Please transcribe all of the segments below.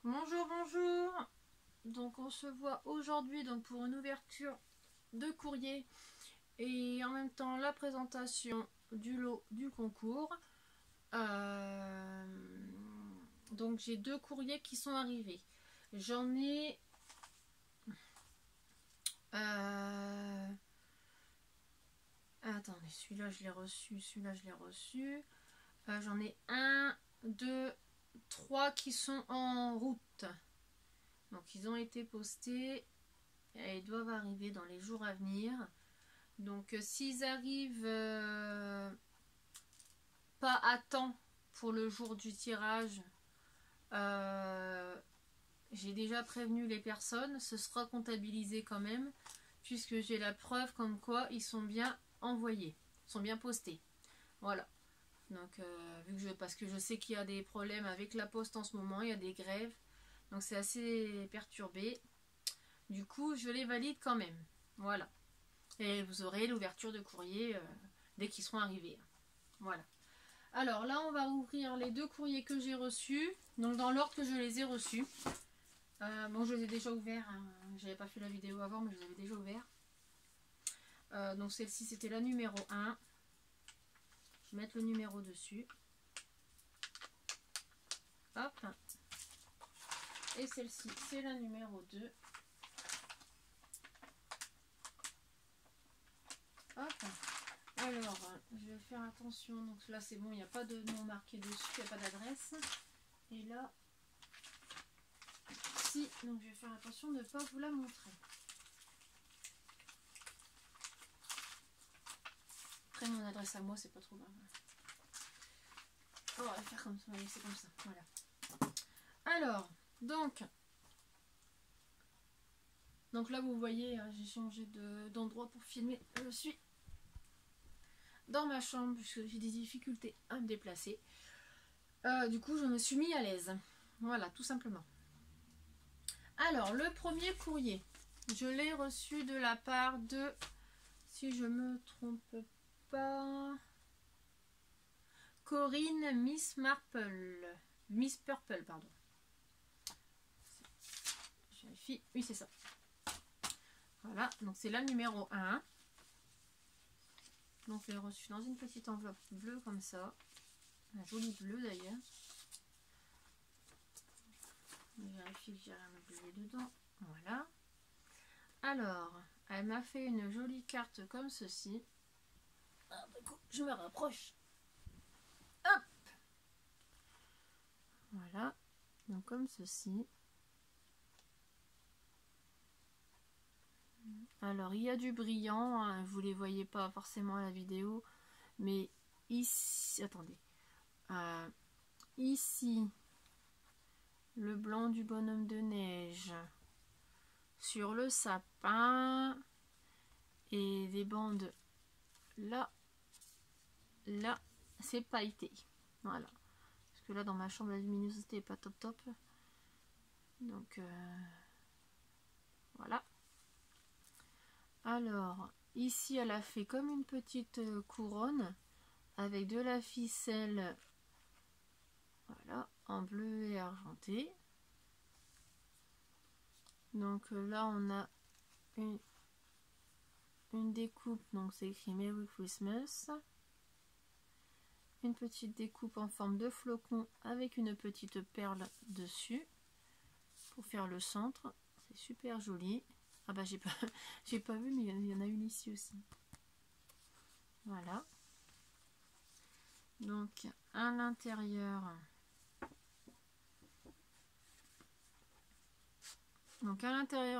Bonjour, bonjour. Donc on se voit aujourd'hui donc pour une ouverture de courrier et en même temps la présentation du lot du concours. Donc j'ai deux courriers qui sont arrivés. J'en ai attendez, celui-là je l'ai reçu, celui-là je l'ai reçu. J'en ai un, deux, trois qui sont en route. Donc ils ont été postés et ils doivent arriver dans les jours à venir. Donc s'ils arrivent pas à temps pour le jour du tirage, j'ai déjà prévenu les personnes, ce sera comptabilisé quand même, puisque j'ai la preuve comme quoi ils sont bien envoyés, sont bien postés. Voilà. Donc parce que je sais qu'il y a des problèmes avec la poste en ce moment, il y a des grèves, donc c'est assez perturbé. Du coup, je les valide quand même. Voilà. Et vous aurez l'ouverture de courrier dès qu'ils seront arrivés. Voilà. Alors là, on va ouvrir les deux courriers que j'ai reçus. Donc dans l'ordre que je les ai reçus. Bon, je les ai déjà ouverts. Hein. J'avais pas fait la vidéo avant, mais je les avais déjà ouverts. Donc celle-ci, c'était la numéro 1. Je vais mettre le numéro dessus. Hop. Et celle-ci, c'est la numéro 2. Hop. Alors, je vais faire attention. Donc là, c'est bon, il n'y a pas de nom marqué dessus, il n'y a pas d'adresse. Et là, si, donc je vais faire attention de ne pas vous la montrer. Après, mon adresse à moi, c'est pas trop grave. On va faire comme ça, c'est comme ça. Voilà. Alors, donc là, vous voyez, j'ai changé d'endroit pour filmer. Je suis dans ma chambre puisque j'ai des difficultés à me déplacer. Du coup, je me suis mis à l'aise. Voilà, tout simplement. Alors, le premier courrier, je l'ai reçu de la part de, si je me trompe pas, Corinne Miss Purple, pardon. Je vérifie, oui c'est ça. Voilà, donc c'est la numéro 1. Donc je l'ai reçu dans une petite enveloppe bleue comme ça. Un joli bleu d'ailleurs. Je vérifie que j'ai rien oublié dedans. Voilà. Alors, elle m'a fait une jolie carte comme ceci. Ah, du coup, je me rapproche. Hop. Voilà. Donc comme ceci. Alors, il y a du brillant. Hein, vous ne les voyez pas forcément à la vidéo. Mais ici... Attendez. Ici, le blanc du bonhomme de neige. Sur le sapin. Et des bandes là. Là, c'est pailleté. Voilà. Parce que là, dans ma chambre, la luminosité n'est pas top top. Donc, voilà. Alors, ici, elle a fait comme une petite couronne avec de la ficelle, voilà, en bleu et argenté. Donc là, on a une découpe, donc c'est écrit Merry Christmas. Une petite découpe en forme de flocon avec une petite perle dessus pour faire le centre. C'est super joli. Ah bah j'ai pas vu, mais il y en a une ici aussi. Voilà. Donc à l'intérieur,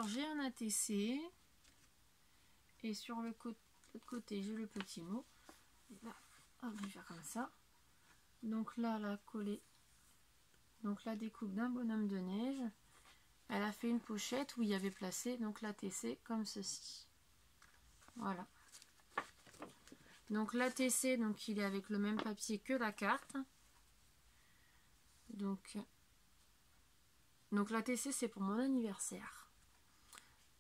j'ai un ATC et sur l'autre côté j'ai le petit mot. Et là, hop, je vais faire comme ça. Donc là, la coller. Donc la découpe d'un bonhomme de neige. Elle a fait une pochette où il y avait placé donc l'ATC comme ceci. Voilà. Donc l'ATC, donc il est avec le même papier que la carte. Donc l'ATC c'est pour mon anniversaire.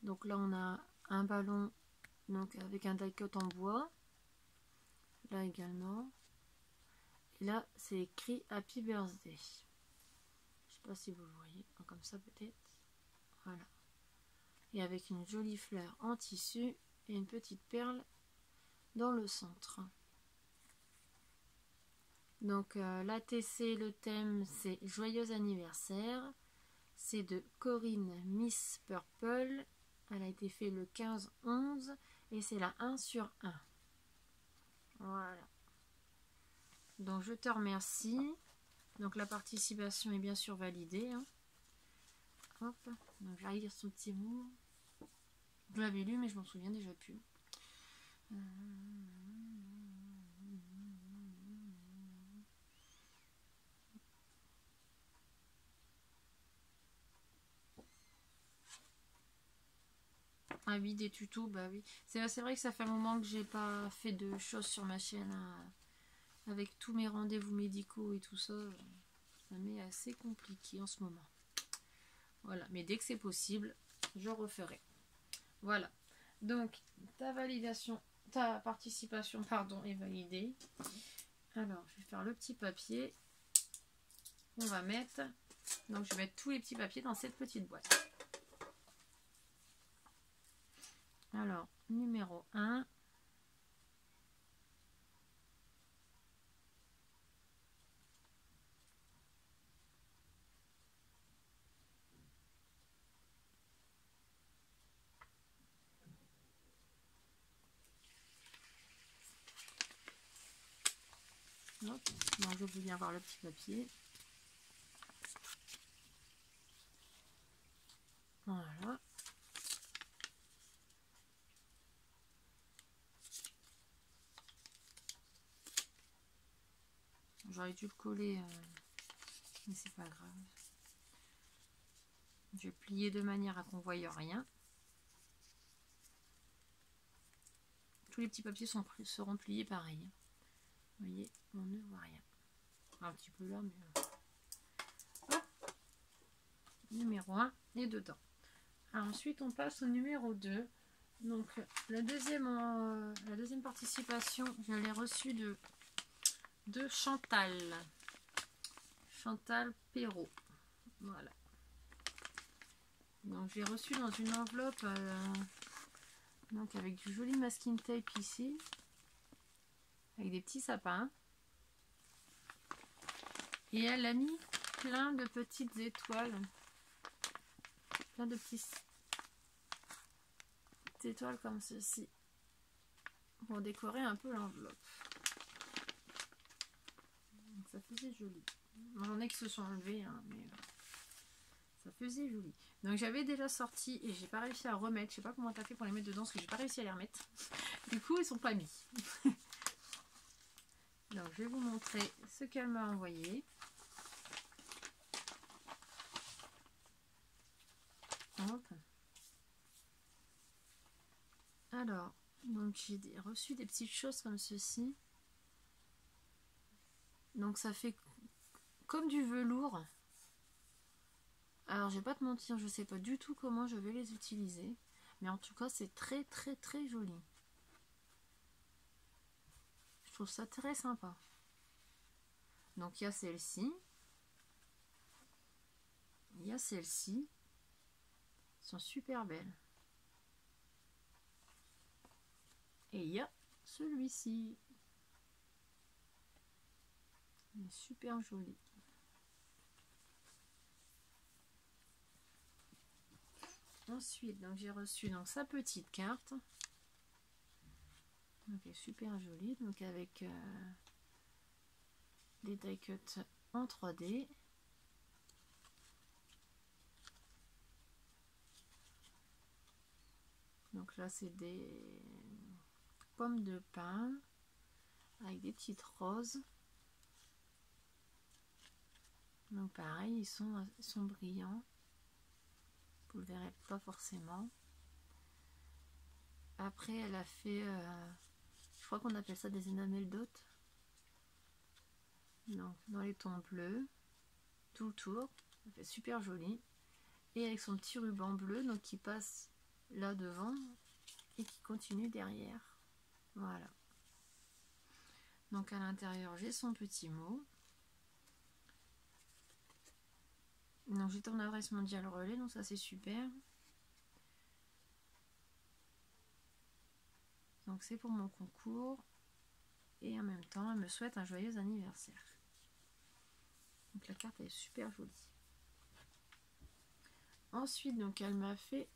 Donc là on a un ballon donc avec un die-cut en bois. Là également. Et là c'est écrit Happy Birthday. Je sais pas si vous le voyez, comme ça peut-être. Voilà. Et avec une jolie fleur en tissu et une petite perle dans le centre. Donc l'ATC, le thème c'est Joyeux anniversaire. C'est de Corinne Miss Purple. Elle a été faite le 15-11 et c'est la 1/1. Voilà. Donc je te remercie. Donc la participation est bien sûr validée. Hein. Hop. Donc je vais lire son petit mot. Je l'avais lu mais je m'en souviens déjà plus. Ah oui, des tutos, bah oui. C'est vrai que ça fait un moment que j'ai pas fait de choses sur ma chaîne. Hein. Avec tous mes rendez-vous médicaux et tout ça, ça m'est assez compliqué en ce moment. Voilà, mais dès que c'est possible, je referai. Voilà. Donc, ta participation, pardon, est validée. Alors, je vais faire le petit papier. On va mettre... Donc, je vais mettre tous les petits papiers dans cette petite boîte. Alors, numéro 1. Donc, je veux bien voir le petit papier. Voilà. J'aurais dû le coller, mais c'est pas grave. Je vais plier de manière à qu'on ne voie rien. Tous les petits papiers seront pliés pareil. Vous voyez, on ne voit rien. Un petit peu là, mais... Hop. Numéro 1 est dedans. Alors, ensuite, on passe au numéro 2. Donc, la deuxième participation, je l'ai reçue de Chantal. Chantal Perrault. Voilà. Donc, j'ai reçu dans une enveloppe donc avec du joli masking tape ici. Avec des petits sapins. Et elle a mis plein de petites étoiles. Plein de petites étoiles comme ceci. Pour décorer un peu l'enveloppe. Ça faisait joli. J'en ai qui se sont enlevés, hein, mais ça faisait joli. Donc j'avais déjà sorti et j'ai pas réussi à remettre. Je sais pas comment t'as fait pour les mettre dedans parce que j'ai pas réussi à les remettre. Du coup ils sont pas mis. Donc je vais vous montrer ce qu'elle m'a envoyé. Hop. Alors, donc j'ai reçu des petites choses comme ceci. Donc ça fait comme du velours. Alors je vais pas te mentir, je sais pas du tout comment je vais les utiliser. Mais en tout cas c'est très très très joli. Je trouve ça très sympa. Donc il y a celle-ci. Il y a celle-ci. Elles sont super belles. Et il y a celui-ci. Il est super joli. Ensuite, donc j'ai reçu donc sa petite carte. Donc elle est super jolie. Donc avec des die cuts en 3D. Donc là c'est des pommes de pin avec des petites roses. Donc pareil, ils sont brillants. Vous le verrez pas forcément. Après elle a fait, je crois qu'on appelle ça des enamel dots. Donc dans les tons bleus, tout le tour. Ça fait super joli. Et avec son petit ruban bleu, donc qui passe là devant et qui continue derrière. Voilà. Donc à l'intérieur j'ai son petit mot. Donc j'ai ton adresse mondiale relais, donc ça c'est super. Donc c'est pour mon concours. Et en même temps, elle me souhaite un joyeux anniversaire. Donc la carte est super jolie. Ensuite, donc elle m'a fait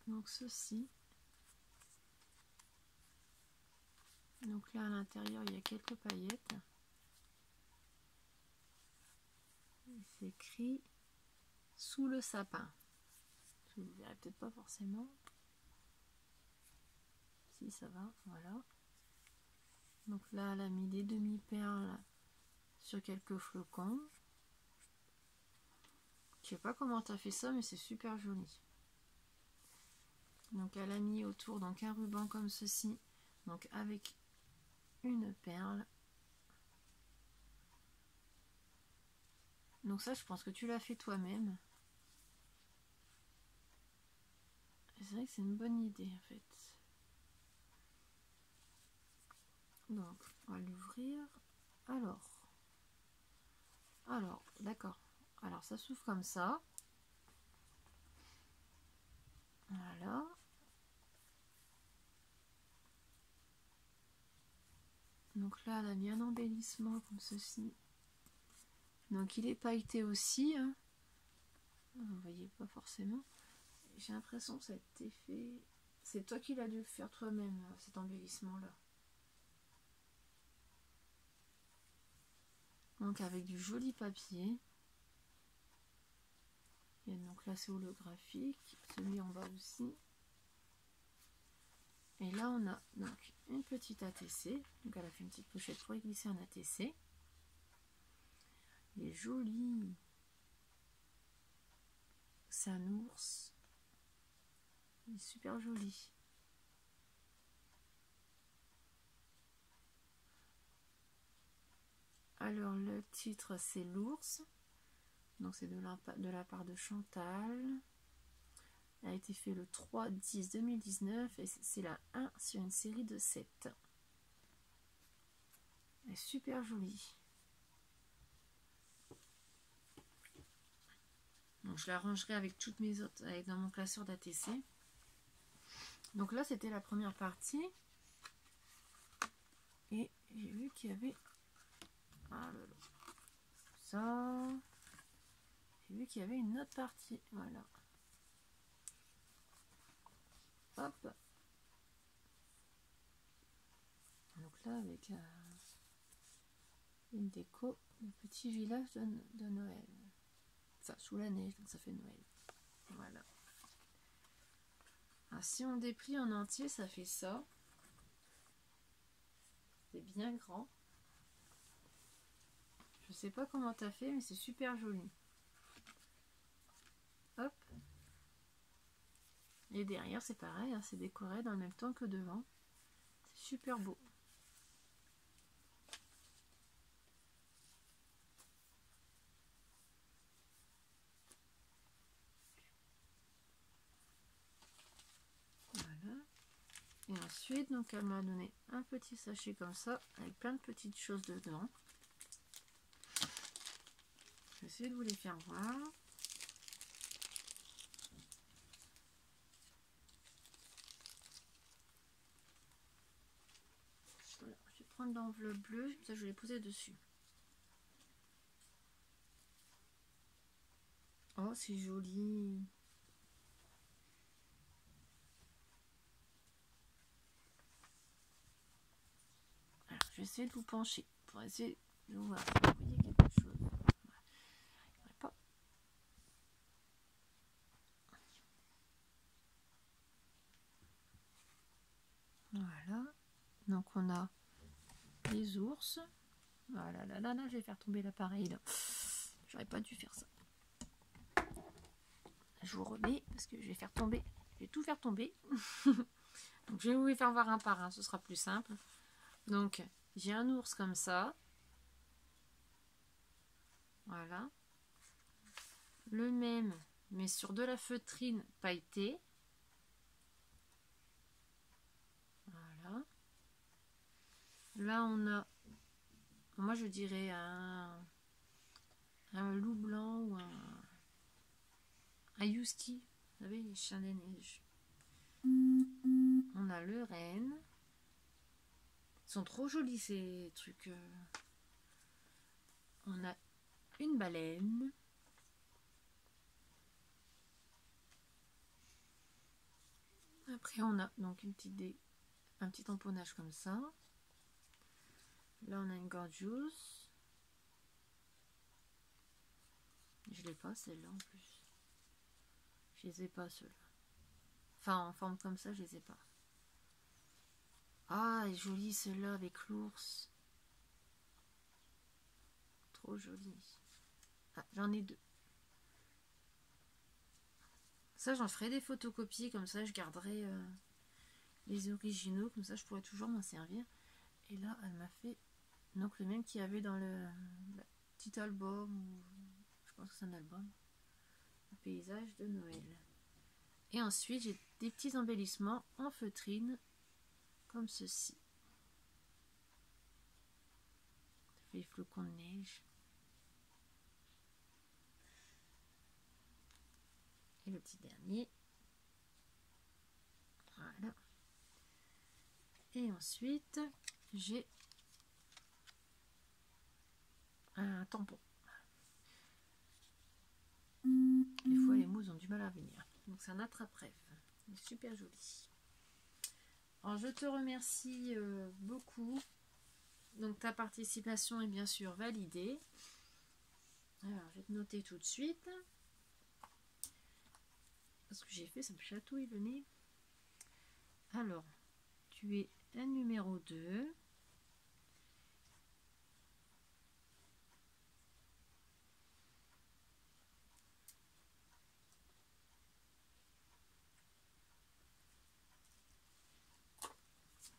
donc ceci. Donc là à l'intérieur, il y a quelques paillettes. C'est écrit sous le sapin. Vous ne verrez peut-être pas forcément. Si ça va, voilà. Donc là, elle a mis des demi-perles sur quelques flocons. Je sais pas comment tu as fait ça, mais c'est super joli. Donc elle a mis autour donc un ruban comme ceci, donc avec une perle. Donc ça, je pense que tu l'as fait toi-même. C'est vrai que c'est une bonne idée en fait. Donc on va l'ouvrir. Alors, d'accord. Alors ça s'ouvre comme ça. Voilà. Donc là, elle a mis un embellissement comme ceci. Donc il est pailleté aussi. Hein. Vous voyez pas forcément. J'ai l'impression que ça a été fait. C'est toi qui l'as dû faire toi-même, cet embellissement-là. Donc avec du joli papier. Et donc là c'est holographique. Celui en bas aussi. Et là on a donc une petite ATC. Donc elle a fait une petite pochette pour y glisser un ATC. Il est joli. C'est un ours. Il est super joli. Alors le titre c'est l'ours. Donc c'est de la part de Chantal. Elle a été fait le 3-10-2019 et c'est la 1 sur une série de 7. Elle est super jolie. Donc je la rangerai avec toutes mes autres, avec dans mon classeur d'ATC. Donc là c'était la première partie. Et j'ai vu qu'il y avait ça. J'ai vu qu'il y avait une autre partie. Voilà. Hop. Donc là avec une déco, le petit village de Noël. Enfin sous la neige, donc ça fait Noël. Voilà. Alors, si on déplie en entier, ça fait ça. C'est bien grand. Je sais pas comment t'as fait, mais c'est super joli. Hop. Et derrière, c'est pareil, hein, c'est décoré dans le même temps que devant. C'est super beau. Voilà. Et ensuite, donc elle m'a donné un petit sachet comme ça, avec plein de petites choses dedans. Je vais essayer de vous les faire voir. Voilà, je vais prendre l'enveloppe bleue, comme ça je vais les poser dessus. Oh, c'est joli. Alors, je vais essayer de vous pencher pour essayer de voir si vous voyez quelque chose. Pas. Voilà. Donc on a les ours. Voilà, là, je vais faire tomber l'appareil. J'aurais pas dû faire ça. Je vous remets parce que je vais faire tomber. Je vais tout faire tomber. Donc je vais vous les faire voir un par un, ce sera plus simple. Donc j'ai un ours comme ça. Voilà. Le même, mais sur de la feutrine pailletée. Voilà. Là on a, moi je dirais un loup blanc ou un... Ayuski, vous savez, les chiens des neiges. On a le renne. Ils sont trop jolis ces trucs. On a une baleine. Après on a donc un petit tamponnage comme ça. Là on a une gorgeous. Je l'ai pas celle-là en plus. Je les ai pas ceux-là. Enfin en forme comme ça je les ai pas. Ah elle est jolie celle-là avec l'ours. Trop jolie. Ah, j'en ai deux. Ça j'en ferai des photocopies comme ça je garderai les originaux comme ça je pourrais toujours m'en servir. Et là elle m'a fait donc le même qu'il y avait dans le petit album ou je pense que c'est un album, un paysage de Noël. Et ensuite j'ai des petits embellissements en feutrine comme ceci. Ça fait les flocons de neige. Et le petit dernier. Voilà. Et ensuite j'ai un tampon. Des fois les mots ont du mal à venir. Donc c'est un attrape-rêve. Il est super joli. Alors je te remercie beaucoup. Donc ta participation est bien sûr validée. Alors je vais te noter tout de suite. Parce que j'ai fait, ça me chatouille le nez. Alors, tu es un numéro 2.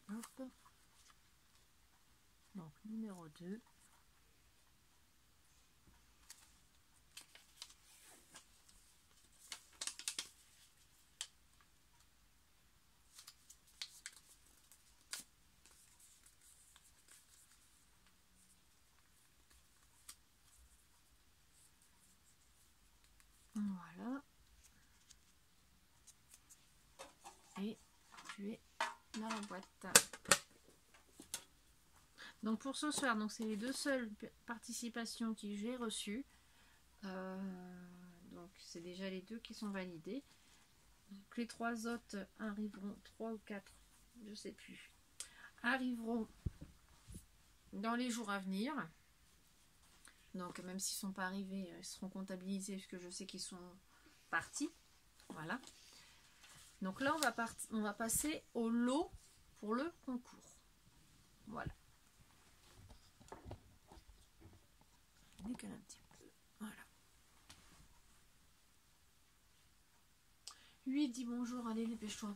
Hop. Donc, numéro 2. Voilà. Et tu es dans la boîte. Donc pour ce soir, donc c'est les deux seules participations que j'ai reçues. Donc c'est déjà les deux qui sont validées. Donc les 3 autres arriveront, 3 ou 4, je sais plus, arriveront dans les jours à venir. Donc même s'ils ne sont pas arrivés, ils seront comptabilisés puisque je sais qu'ils sont partis. Voilà. Donc là on va passer au lot pour le concours. Voilà. Je décale un petit peu. Voilà. 8 dis bonjour, allez dépêche-toi.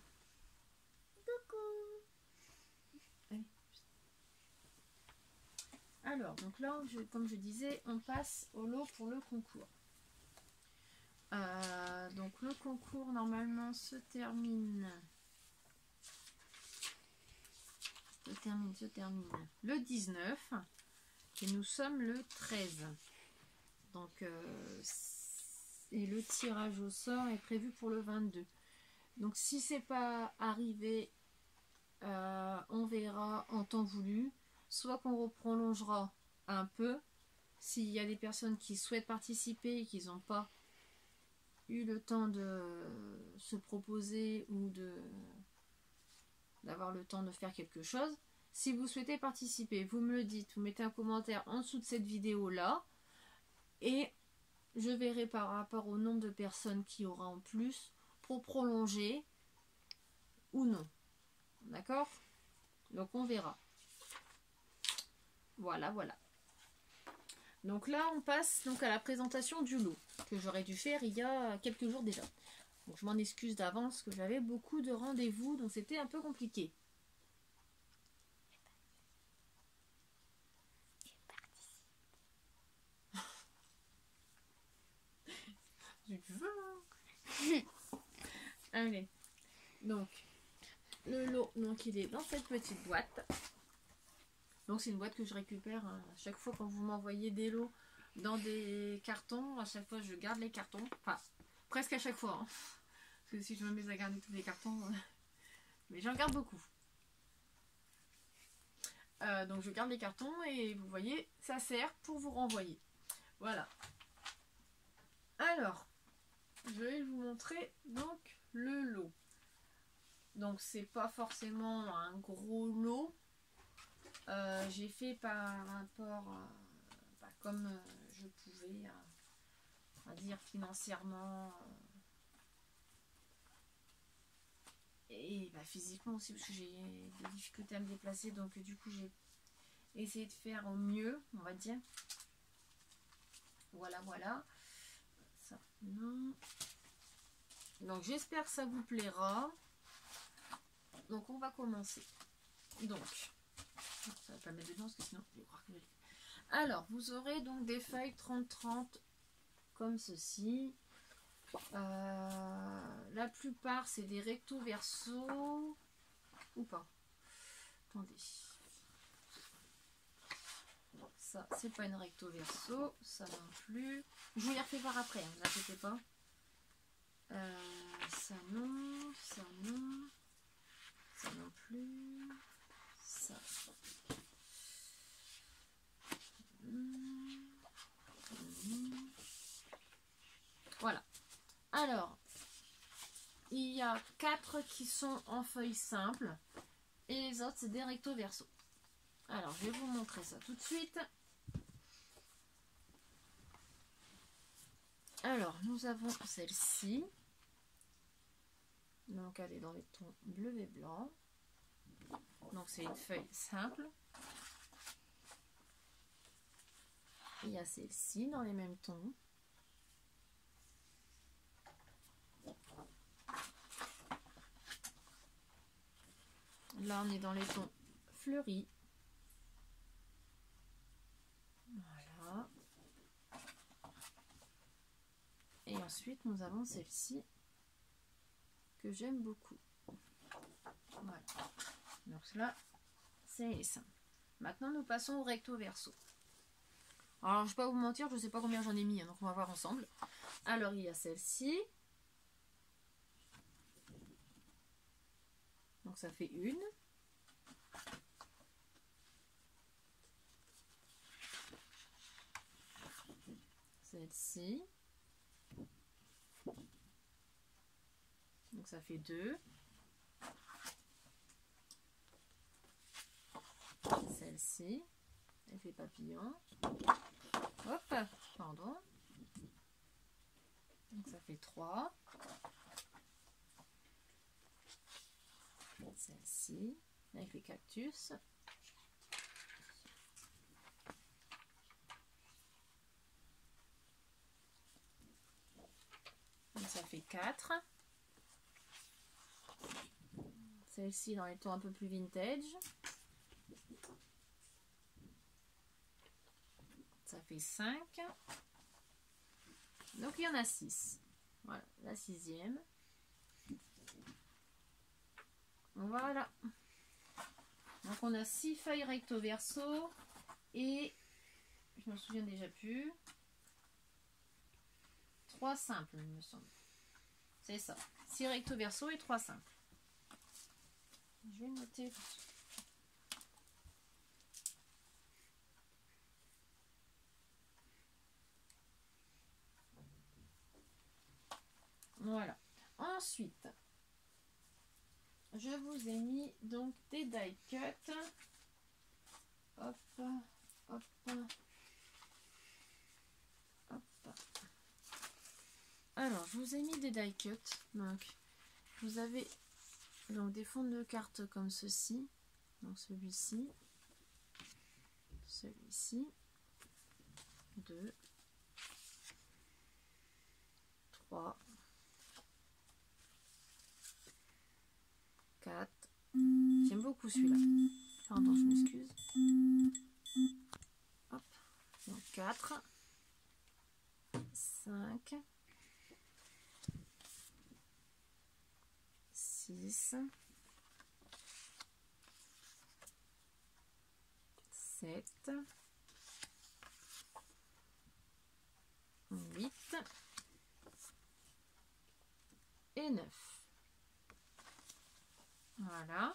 Coucou. Allez. Alors, donc là, comme je disais, on passe au lot pour le concours. Donc le concours normalement se termine le 19 et nous sommes le 13. Donc et le tirage au sort est prévu pour le 22. Donc si c'est pas arrivé, on verra en temps voulu, soit qu'on prolongera un peu s'il y a des personnes qui souhaitent participer et qui n'ont pas eu le temps de se proposer ou d'avoir le temps de faire quelque chose. Si vous souhaitez participer, vous me le dites, vous mettez un commentaire en dessous de cette vidéo là et je verrai par rapport au nombre de personnes qu'il y aura en plus pour prolonger ou non. D'accord? Donc on verra. Voilà, voilà. Donc là, on passe donc à la présentation du lot que j'aurais dû faire il y a quelques jours déjà. Donc je m'en excuse d'avance que j'avais beaucoup de rendez-vous, donc c'était un peu compliqué. Je veux. Allez. Donc le lot, donc il est dans cette petite boîte. Donc c'est une boîte que je récupère à chaque fois quand vous m'envoyez des lots dans des cartons. À chaque fois je garde les cartons. Enfin, presque à chaque fois. Hein. Parce que si je me mets à garder tous les cartons, mais j'en garde beaucoup. Donc je garde les cartons et vous voyez, ça sert pour vous renvoyer. Voilà. Alors, je vais vous montrer donc le lot. Donc c'est pas forcément un gros lot. J'ai fait par rapport à comme je pouvais, on va dire financièrement et physiquement aussi parce que j'ai des difficultés à me déplacer, donc du coup j'ai essayé de faire au mieux, on va dire. Voilà, voilà. Ça, non. Donc j'espère que ça vous plaira. Donc on va commencer. Donc ça va pas mettre dedans parce que sinon je vais croire que je l'ai fait. Alors vous aurez donc des feuilles 30-30 comme ceci. La plupart c'est des recto verso ou pas. Attendez. Ça c'est pas une recto verso, ça non plus. Je vous les refais voir après, ne vous inquiétez pas. Ça non, ça non, ça non plus, ça. Voilà. Alors, il y a 4 qui sont en feuilles simples et les autres c'est des recto verso. Alors, je vais vous montrer ça tout de suite. Alors, nous avons celle-ci. Donc, elle est dans les tons bleu et blanc. Donc, c'est une feuille simple. Il y a celle-ci dans les mêmes tons. Là, on est dans les tons fleuris. Voilà. Et ensuite, nous avons celle-ci que j'aime beaucoup. Voilà. Donc là, c'est les simples. Maintenant, nous passons au recto verso. Alors, je ne vais pas vous mentir, je ne sais pas combien j'en ai mis, hein, donc on va voir ensemble. Alors, il y a celle-ci. Donc, ça fait une. Celle-ci. Donc, ça fait deux. Celle-ci. Effet papillon. Hop, pardon. Donc, ça fait 3. Celle-ci, avec les cactus. Donc, ça fait 4. Celle-ci dans les tons un peu plus vintage. Ça fait 5. Donc, il y en a 6. Voilà, la 6e. Voilà. Donc, on a 6 feuilles recto verso et je me souviens déjà plus. 3 simples, il me semble. C'est ça. 6 recto verso et 3 simples. Je vais noter. Voilà. Ensuite, je vous ai mis donc des die cut. Hop, hop, hop. Alors, je vous ai mis des die cut. Donc, vous avez donc des fonds de cartes comme ceci. Donc, celui-ci, 2, 3, 4. J'aime beaucoup celui-là. Pardon, je m'excuse. Hop. Donc 4, 5, 6, 7, 8, et 9. Voilà.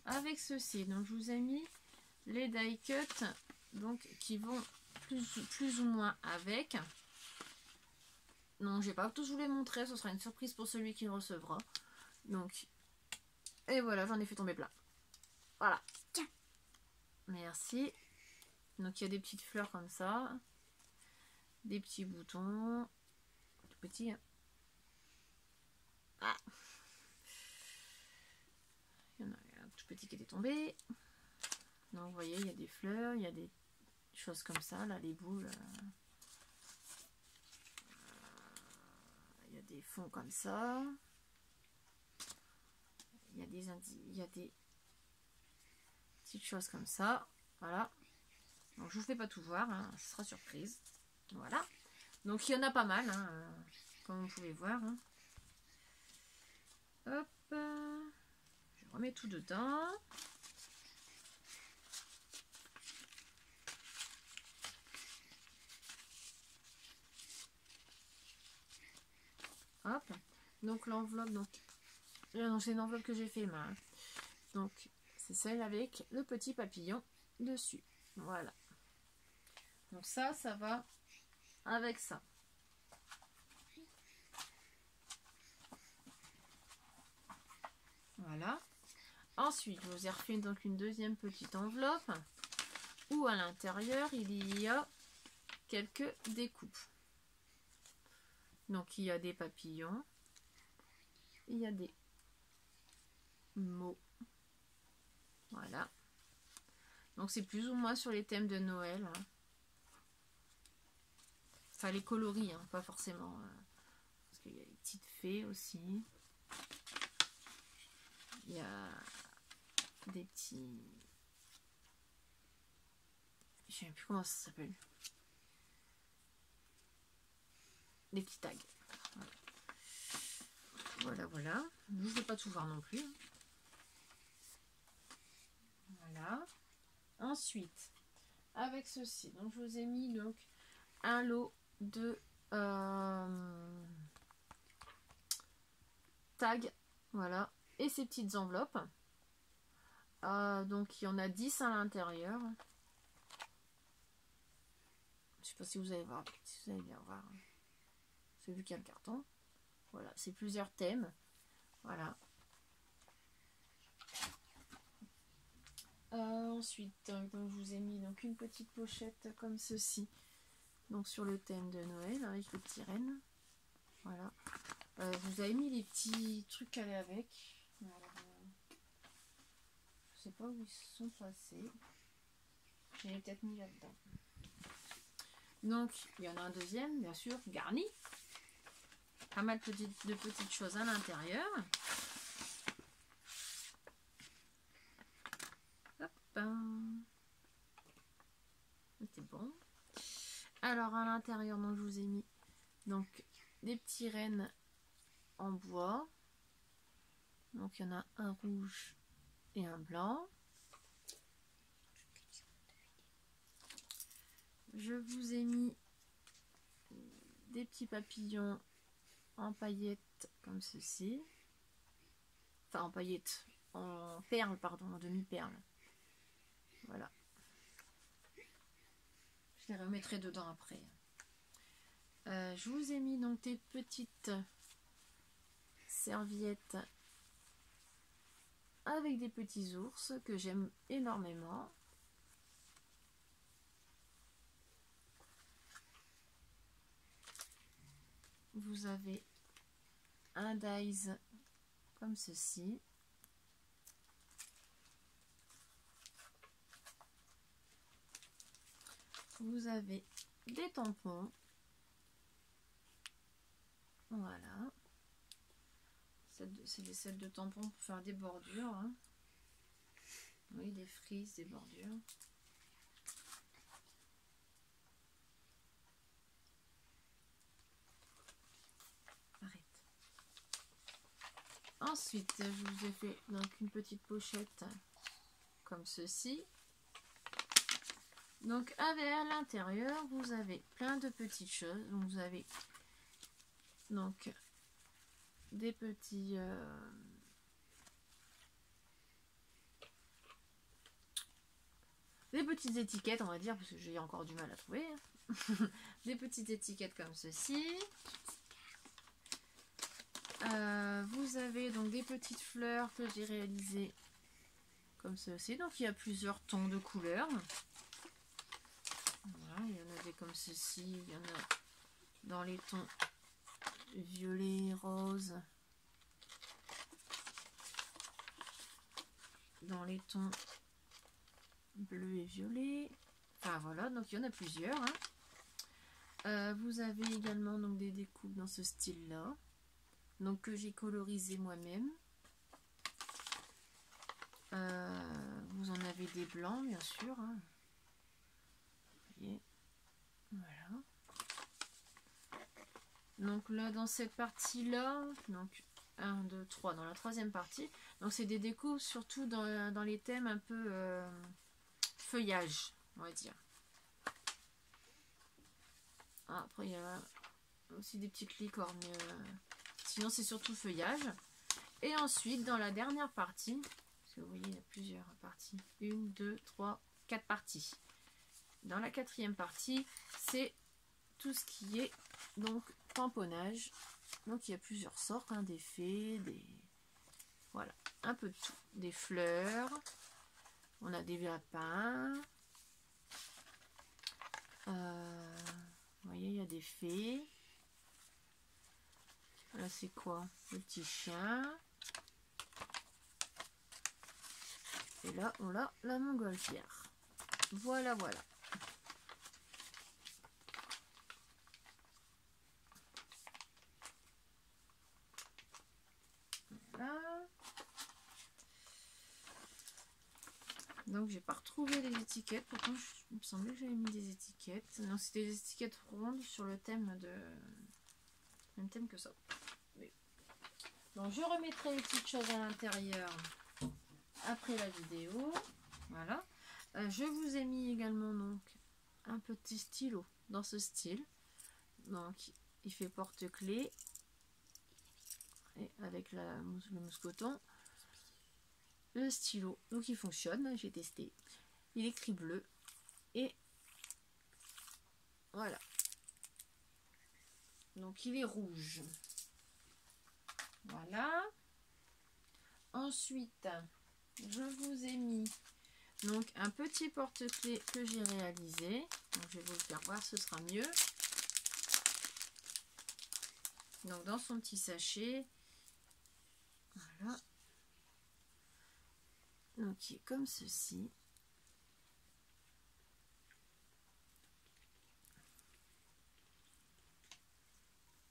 Avec ceci, donc je vous ai mis les die cuts donc qui vont plus ou moins avec. Non, je vais pas tous vous les montrer, ce sera une surprise pour celui qui le recevra. Donc, et voilà, j'en ai fait tomber plein. Voilà. Merci. Donc il y a des petites fleurs comme ça, des petits boutons, tout petits. Hein. Ah. Il y en a un tout petit qui était tombé. Donc vous voyez, il y a des fleurs, il y a des choses comme ça, là, les boules. Il y a des fonds comme ça. Il y a des petites choses comme ça. Voilà. Donc je vous fais pas tout voir, hein, ce sera surprise. Voilà. Donc il y en a pas mal, hein, comme vous pouvez voir. Hein. Hop. Je remets tout dedans. Hop. Donc l'enveloppe, donc c'est une enveloppe que j'ai fait main. Hein. Donc c'est celle avec le petit papillon dessus. Voilà. Donc ça va avec ça. Voilà. Ensuite, je vous ai refait donc une deuxième petite enveloppe où à l'intérieur il y a quelques découpes. Donc il y a des papillons, il y a des mots. Voilà. Donc c'est plus ou moins sur les thèmes de Noël. Hein. Enfin les coloris, hein, pas forcément. Parce qu'il y a les petites fées aussi. Il y a des petits... Je sais même plus comment ça s'appelle. Des petits tags. Voilà, voilà. Je ne vais pas tout voir non plus. Voilà. Ensuite, avec ceci, donc je vous ai mis donc un lot de tags. Voilà. Et ces petites enveloppes. Donc il y en a 10 à l'intérieur. Je sais pas si vous allez voir, si vous allez bien voir. C'est vu qu'il y a le carton. Voilà, c'est plusieurs thèmes. Voilà. Ensuite, donc, je vous ai mis donc une petite pochette comme ceci. Donc sur le thème de Noël avec les petits rennes. Voilà. Vous avez mis les petits trucs qu'elle est avec. Alors, je sais pas où ils sont passés. Je les ai peut-être mis là-dedans. Donc, il y en a un deuxième, bien sûr, garni. Pas mal de petites choses à l'intérieur. Hop. C'est bon. Alors, à l'intérieur, donc, je vous ai mis donc, des petits rennes en bois. Donc, il y en a un rouge et un blanc. Je vous ai mis des petits papillons en paillettes comme ceci. Enfin, en paillettes, en perles, pardon, en demi-perles. Voilà. Je les remettrai dedans après. Je vous ai mis donc des petites serviettes avec des petits ours que j'aime énormément. Vous avez un dies comme ceci. Vous avez des tampons. Voilà. C'est des sets de tampons pour faire des bordures. Hein. Oui, des frises, des bordures. Arrête. Ensuite, je vous ai fait donc une petite pochette comme ceci. Donc à l'intérieur, vous avez plein de petites choses. Donc vous avez donc des petits des petites étiquettes, on va dire, parce que j'ai encore du mal à trouver. Des petites étiquettes comme ceci. Vous avez donc des petites fleurs que j'ai réalisées comme ceci. Donc il y a plusieurs tons de couleurs. Voilà, il y en avait comme ceci, il y en a dans les tons violet, rose, dans les tons bleu et violet. Enfin voilà, donc il y en a plusieurs. Hein. Vous avez également donc des découpes dans ce style-là, donc que j'ai colorisé moi-même. Vous en avez des blancs, bien sûr. Hein. Vous voyez, voilà. Donc là, dans cette partie-là, donc 1, 2, 3, dans la troisième partie, donc c'est des découpes surtout dans les thèmes un peu feuillage, on va dire. Après, il y a aussi des petites licornes, sinon c'est surtout feuillage. Et ensuite, dans la dernière partie, parce que vous voyez, il y a plusieurs parties, 1, 2, 3, 4 parties. Dans la quatrième partie, c'est tout ce qui est donc tamponnage. Donc il y a plusieurs sortes, hein, des fées, des... Voilà, un peu de tout. Des fleurs, on a des lapins. Vous voyez, il y a des fées. Là, c'est quoi? Le petit chien. Et là, on a la montgolfière. Voilà, voilà. Voilà. Donc, j'ai pas retrouvé les étiquettes. Pourtant, il me semblait que j'avais mis des étiquettes. Non, c'était des étiquettes rondes sur le thème de... Même thème que ça. Oui. Donc, je remettrai les petites choses à l'intérieur après la vidéo. Voilà. Je vous ai mis également donc un petit stylo dans ce style. Donc, il fait porte-clés. Et avec le mousqueton. Le stylo, donc il fonctionne, j'ai testé. Il écrit bleu. Et voilà. Donc il est rouge. Voilà. Ensuite, je vous ai mis donc un petit porte-clés que j'ai réalisé. Donc je vais vous le faire voir, ce sera mieux. Donc dans son petit sachet. Voilà. Donc il est comme ceci.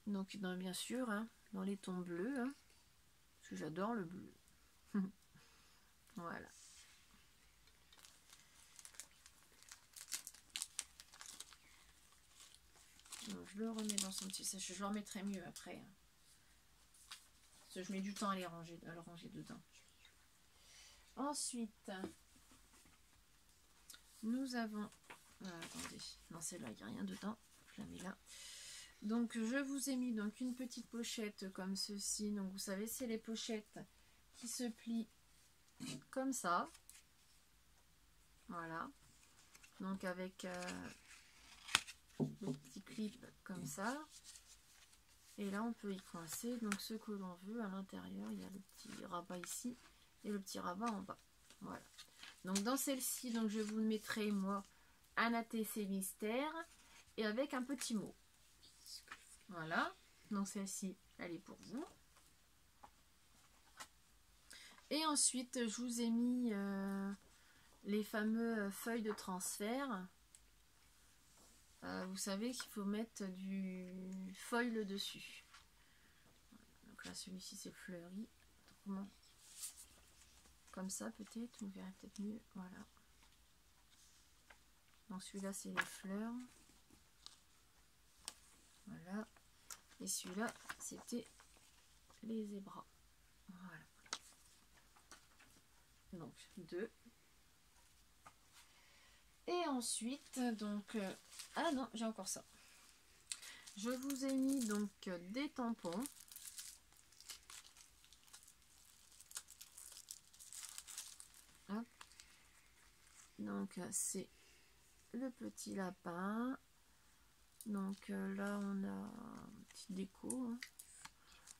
Donc bien sûr, hein, dans les tons bleus, hein, parce que j'adore le bleu. Voilà. Donc, je le remets dans son petit sachet. Je le remettrai mieux après. Hein. Parce que je mets du temps à le ranger dedans. Ensuite, nous avons... attendez, non, celle-là, il n'y a rien dedans. Je la mets là. Donc, je vous ai mis donc une petite pochette comme ceci. Donc, vous savez, c'est les pochettes qui se plient comme ça. Voilà. Donc, avec le petit clip comme ça. Et là, on peut y coincer donc ce que l'on veut. À l'intérieur, il y a le petit rabat ici et le petit rabat en bas. Voilà. Donc, dans celle-ci, donc je vous mettrai, moi, un ATC mystère et avec un petit mot. Voilà. Donc, celle-ci, elle est pour vous. Et ensuite, je vous ai mis les fameux feuilles de transfert. Vous savez qu'il faut mettre du foil dessus. Donc là, celui-ci, c'est fleuri. Comment? Comme ça, peut-être. Vous verrez peut-être mieux. Voilà. Donc celui-là, c'est les fleurs. Voilà. Et celui-là, c'était les zébras. Voilà. Donc, deux. Et ensuite, donc... ah non, j'ai encore ça. Je vous ai mis donc des tampons. Hop. Donc c'est le petit lapin. Donc là on a une petite déco, hein.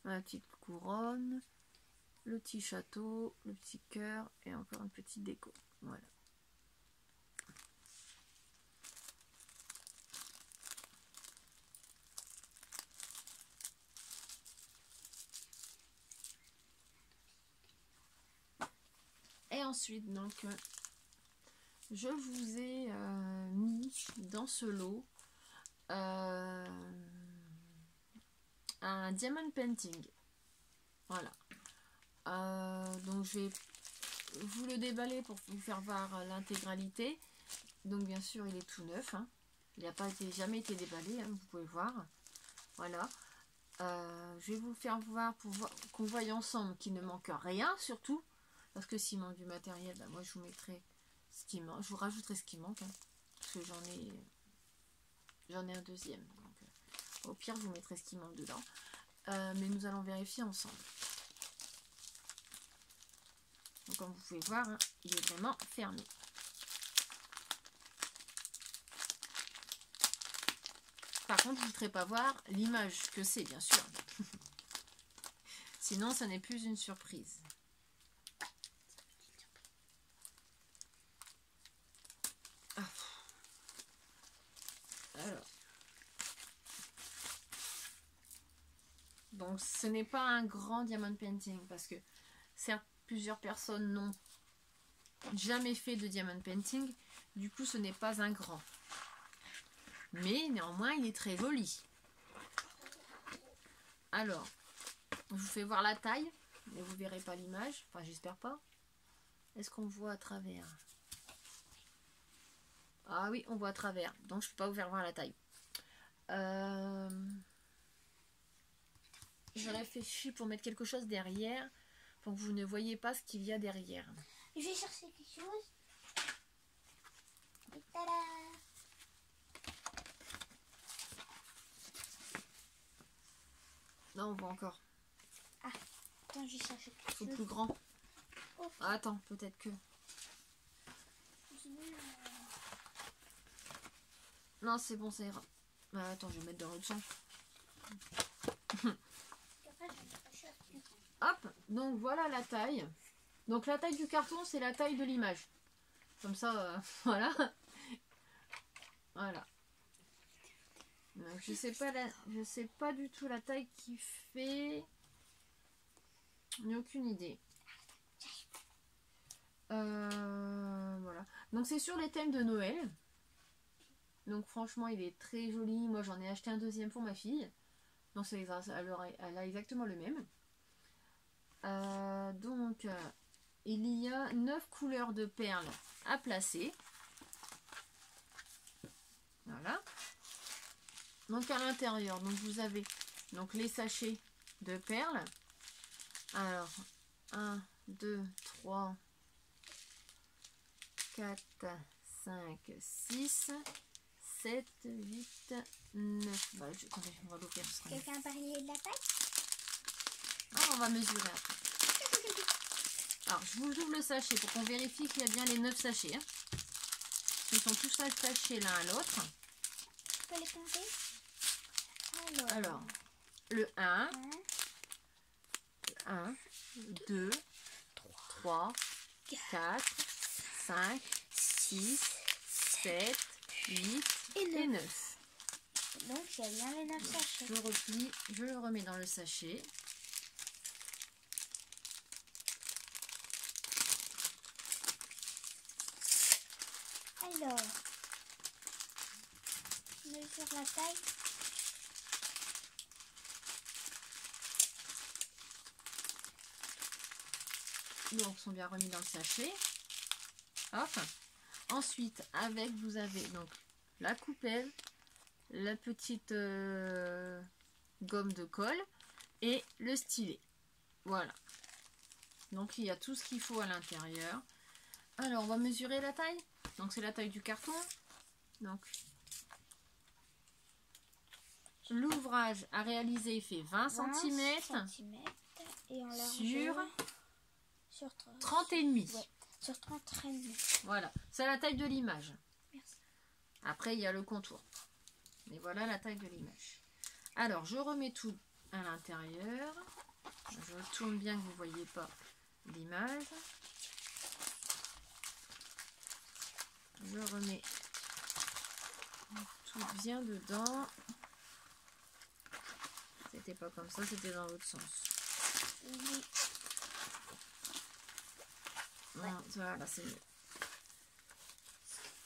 La petite couronne, le petit château, le petit cœur et encore une petite déco. Voilà. Et ensuite, donc, je vous ai mis dans ce lot un diamond painting. Voilà. Donc, je vais vous le déballer pour vous faire voir l'intégralité. Donc, bien sûr, il est tout neuf, hein. Il n'a pas jamais été déballé, hein, vous pouvez voir. Voilà. Je vais vous le faire voir pour qu'on voie ensemble qu'il ne manque rien, surtout. Parce que s'il manque du matériel, bah moi je vous mettrai ce qui manque. Je vous rajouterai ce qui manque, hein, parce que j'en ai un deuxième. Donc, au pire, je vous mettrai ce qui manque dedans. Mais nous allons vérifier ensemble. Donc, comme vous pouvez voir, hein, il est vraiment fermé. Par contre, je ne vous ferai pas voir l'image que c'est, bien sûr. Sinon, ça n'est plus une surprise. Alors. Donc, ce n'est pas un grand diamond painting parce que certes, plusieurs personnes n'ont jamais fait de diamond painting. Du coup, ce n'est pas un grand. Mais néanmoins, il est très joli. Alors, je vous fais voir la taille, mais vous ne verrez pas l'image. Enfin, j'espère pas. Est-ce qu'on voit à travers? Ah oui, on voit à travers. Donc, je ne peux pas vous faire voir la taille. Je réfléchis pour mettre quelque chose derrière pour que vous ne voyez pas ce qu'il y a derrière. Je vais chercher quelque chose. Et tada! Non, on voit encore. Ah, attends, je vais chercher quelque chose. Faut plus grand. Okay. Ah, attends, peut-être que... Non, c'est bon, ça ira. Ah, attends, je vais mettre dans l'autre sens. Hop, donc voilà la taille. Donc la taille du carton, c'est la taille de l'image. Comme ça, voilà. Voilà. Donc, je sais pas du tout la taille qu'il fait. Je n'ai aucune idée. Voilà. Donc c'est sur les thèmes de Noël. Donc franchement, il est très joli. Moi, j'en ai acheté un deuxième pour ma fille. Donc elle a exactement le même. Donc, il y a 9 couleurs de perles à placer. Voilà. Donc à l'intérieur, donc vous avez donc les sachets de perles. Alors, 1, 2, 3, 4, 5, 6, 7, 8, 9. Bah, attendez, on va l'ouvrir. Quelqu'un a parlé de la taille? Ah, on va mesurer après. Alors, je vous ouvre le sachet pour qu'on vérifie qu'il y a bien les 9 sachets. Hein. Ils sont tous attachés l'un à l'autre. Tu peux les compter? Alors, le 1, 2, 3, 4, 5, 6, 7, 8 et 9. Donc, il y a bien les 9 sachets. Je replie, je le remets dans le sachet. Alors, mesure la taille. Donc, sont bien remis dans le sachet. Hop. Ensuite, avec, vous avez donc la coupelle, la petite gomme de colle et le stylet. Voilà. Donc, il y a tout ce qu'il faut à l'intérieur. Alors, on va mesurer la taille. Donc c'est la taille du carton. Donc l'ouvrage à réaliser fait 20 cm et en sur largeur, 30 et demi. Ouais, sur 30 et demi. Voilà, c'est la taille de l'image. Merci. Après il y a le contour. Et voilà la taille de l'image. Alors je remets tout à l'intérieur. Je tourne bien que vous ne voyez pas l'image. Je remets tout bien dedans. C'était pas comme ça, c'était dans l'autre sens. Oui. Ouais. Voilà, c'est mieux.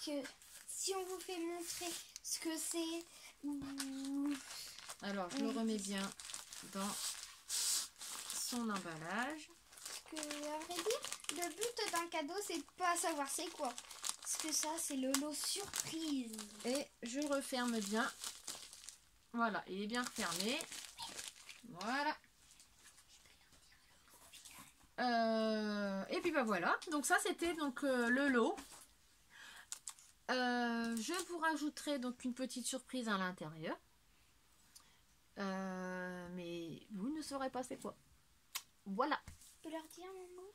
Que si on vous fait montrer ce que c'est. Alors, je le remets bien dans son emballage. Parce que, à vrai dire, le but d'un cadeau, c'est pas savoir c'est quoi. Parce que ça, c'est le lot surprise. Et je referme bien. Voilà, il est bien refermé. Voilà. Et puis bah voilà. Donc ça, c'était donc le lot. Je vous rajouterai donc une petite surprise à l'intérieur. Mais vous ne saurez pas c'est quoi. Voilà. Tu peux leur dire, maman?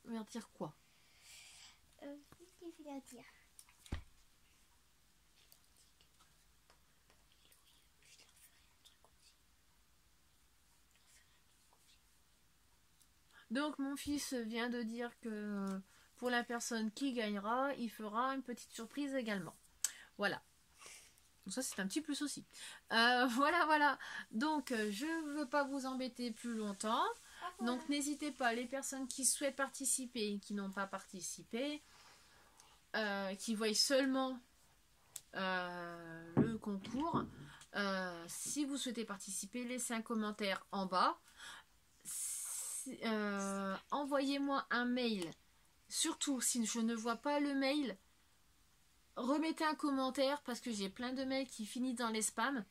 Leur dire quoi? Oui, je vais leur dire. Donc mon fils vient de dire que pour la personne qui gagnera, il fera une petite surprise également. Voilà. Donc ça c'est un petit plus aussi. Voilà. Donc je ne veux pas vous embêter plus longtemps. Donc n'hésitez pas, les personnes qui souhaitent participer et qui n'ont pas participé, qui voient seulement le concours, si vous souhaitez participer, laissez un commentaire en bas. Envoyez-moi un mail. Surtout si je ne vois pas le mail, remettez un commentaire parce que j'ai plein de mails qui finissent dans les spams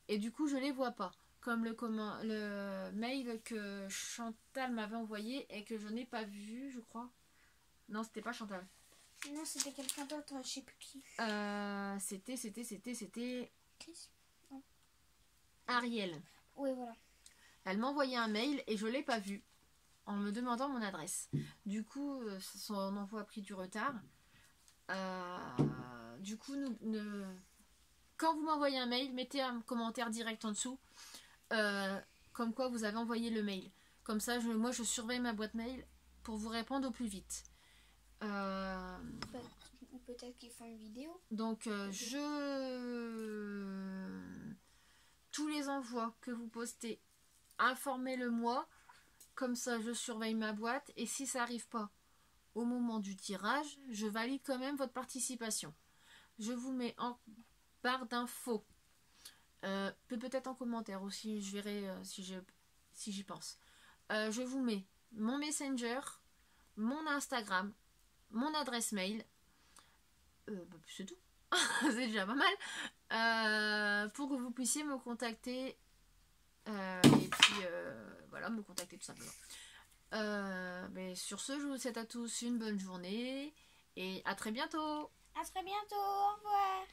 et du coup je les vois pas. Comme le mail que Chantal m'avait envoyé et que je n'ai pas vu, je crois. Non, c'était pas Chantal. Non, c'était quelqu'un d'autre, je sais plus qui. C'était Chris? Non. Ariel. Oui, voilà. Elle m'a envoyé un mail et je l'ai pas vu en me demandant mon adresse. Du coup, son envoi a pris du retard. Du coup, quand vous m'envoyez un mail, mettez un commentaire direct en dessous, comme quoi vous avez envoyé le mail. Comme ça, moi, je surveille ma boîte mail pour vous répondre au plus vite. Ou peut-être qu'ils font une vidéo. Donc, tous les envois que vous postez, informez-le moi. Comme ça, je surveille ma boîte. Et si ça n'arrive pas au moment du tirage, je valide quand même votre participation. Je vous mets en barre d'infos. Peut-être en commentaire aussi, je verrai si j'y pense. Je vous mets mon Messenger, mon Instagram, mon adresse mail. C'est tout. C'est déjà pas mal. Pour que vous puissiez me contacter. Et puis voilà, me contacter tout simplement. Mais sur ce, je vous souhaite à tous une bonne journée et à très bientôt. À très bientôt, au revoir.